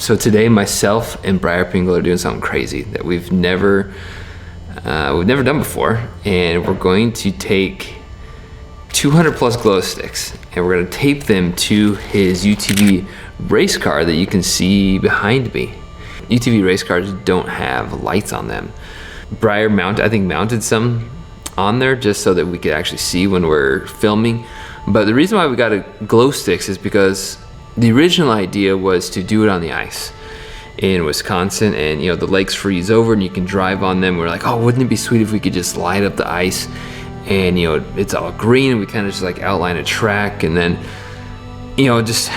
So today, myself and Bryer Pingel are doing something crazy that we've never done before, and we're going to take 200 plus glow sticks and we're going to tape them to his UTV race car that you can see behind me. UTV race cars don't have lights on them. Bryer mounted some on there just so that we could actually see when we're filming. But the reason why we got a glow sticks is because the original idea was to do it on the ice in Wisconsin, and the lakes freeze over and you can drive on them. We're like, oh, wouldn't it be sweet if we could just light up the ice and it's all green, and we kind of just like outline a track, and then we just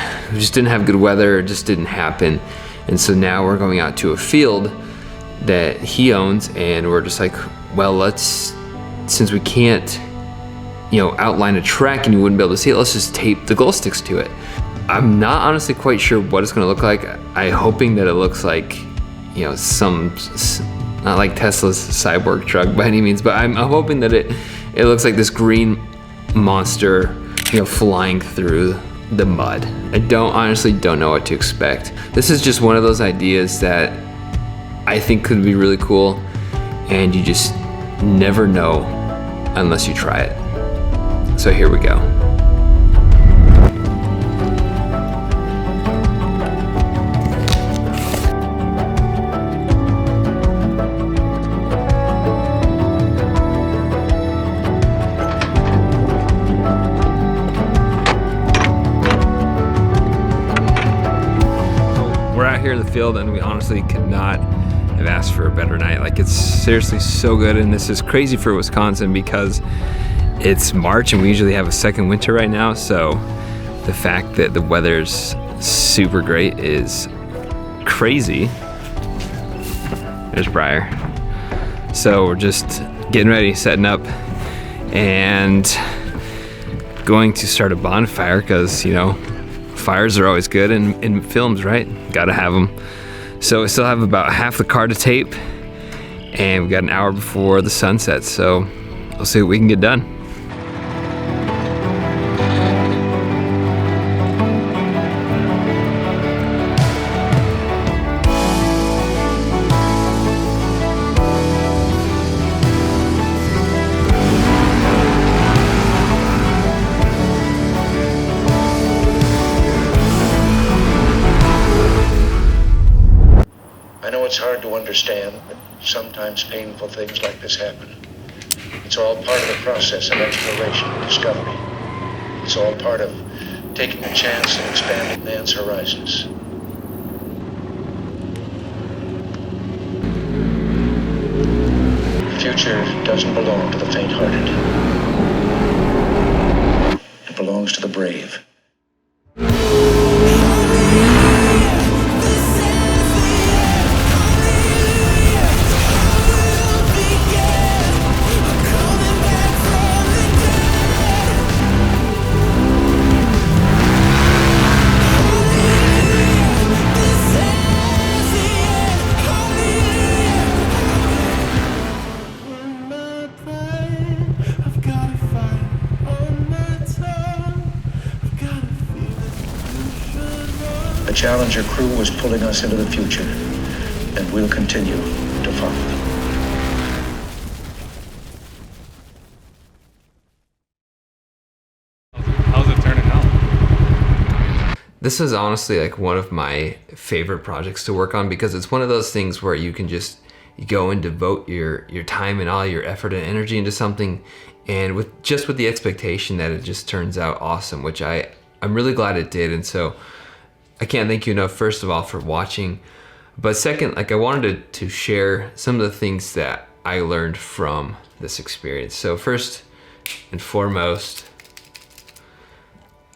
didn't have good weather. It just didn't happen. And so now we're going out to a field that he owns, and we're just like, well, since we can't outline a track and you wouldn't be able to see it, let's just tape the glow sticks to it. I'm not honestly quite sure what it's gonna look like. I'm hoping that it looks like, not like Tesla's cyborg truck by any means, but I'm hoping that it looks like this green monster, flying through the mud. I honestly don't know what to expect. This is just one of those ideas that I think could be really cool, and you just never know unless you try it. So here we go. Here in the field, and we honestly could not have asked for a better night. Like, it's seriously so good, and this is crazy for Wisconsin because it's March and we usually have a second winter right now, so the fact that the weather's super great is crazy. There's Bryer. So we're just getting ready, setting up, and going to start a bonfire because fires are always good in films, right? Gotta have them. So we still have about half the car to tape, and we got an hour before the sun sets, so we'll see what we can get done. I know it's hard to understand, but sometimes painful things like this happen. It's all part of the process of exploration and discovery. It's all part of taking a chance and expanding man's horizons. The future doesn't belong to the faint-hearted. It belongs to the brave. The Challenger crew was pulling us into the future, and we'll continue to follow. How's it turning out? This is honestly like one of my favorite projects to work on because it's one of those things where you can just go and devote your time and all your effort and energy into something, and with the expectation that it just turns out awesome, which I'm really glad it did. And so I can't thank you enough, first of all, for watching, but second, I wanted to share some of the things that I learned from this experience. So first and foremost,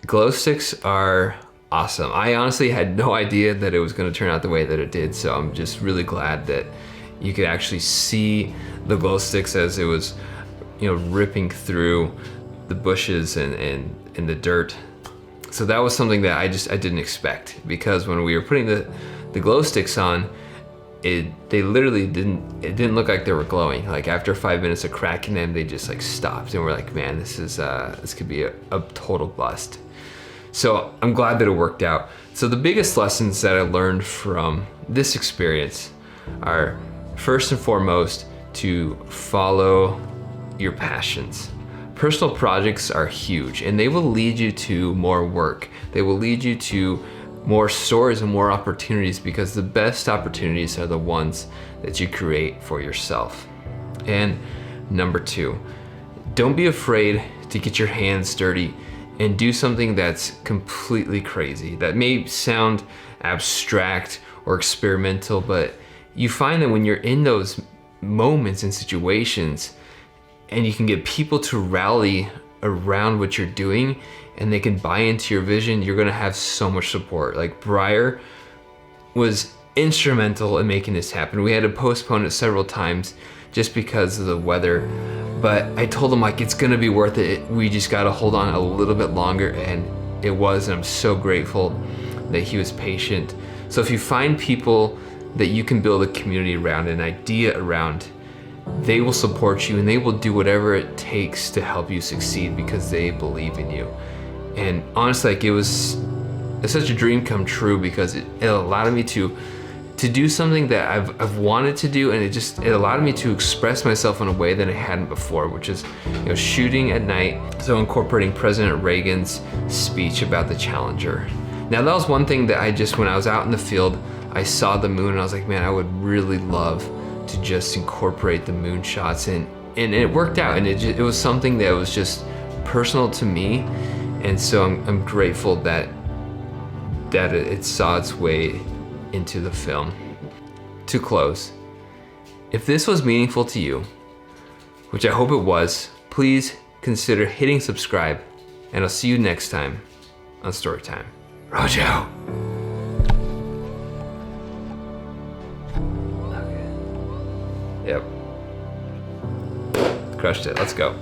glow sticks are awesome. I honestly had no idea that it was going to turn out the way that it did, so I'm just really glad that you could actually see the glow sticks as it was ripping through the bushes and the dirt. So that was something that I didn't expect, because when we were putting the glow sticks on, they literally didn't look like they were glowing. Like after 5 minutes of cracking them, they just like stopped, and we're like, man, this could be a total bust. So I'm glad that it worked out. So the biggest lessons that I learned from this experience are, first and foremost, to follow your passions. Personal projects are huge and they will lead you to more work. They will lead you to more stories and more opportunities, because the best opportunities are the ones that you create for yourself. And number 2, don't be afraid to get your hands dirty and do something that's completely crazy. That may sound abstract or experimental, but you find that when you're in those moments and situations and you can get people to rally around what you're doing and they can buy into your vision, you're gonna have so much support. Like Bryer was instrumental in making this happen. We had to postpone it several times just because of the weather, but I told him, like, it's gonna be worth it. We just gotta hold on a little bit longer, and it was, and I'm so grateful that he was patient. So if you find people that you can build a community around, an idea around, they will support you and they will do whatever it takes to help you succeed because they believe in you. And honestly, like, it's such a dream come true, because it allowed me to do something that I've wanted to do, and it allowed me to express myself in a way that I hadn't before, which is, shooting at night. So incorporating President Reagan's speech about the Challenger. Now that was one thing that when I was out in the field, I saw the moon and I was like, man, I would really love to just incorporate the moon shots, and it worked out, and it was something that was just personal to me. And so I'm grateful that it saw its way into the film. To close, if this was meaningful to you, which I hope it was, please consider hitting subscribe, and I'll see you next time on Storytime. Rojo! Okay. Yep. Crushed it. Let's go.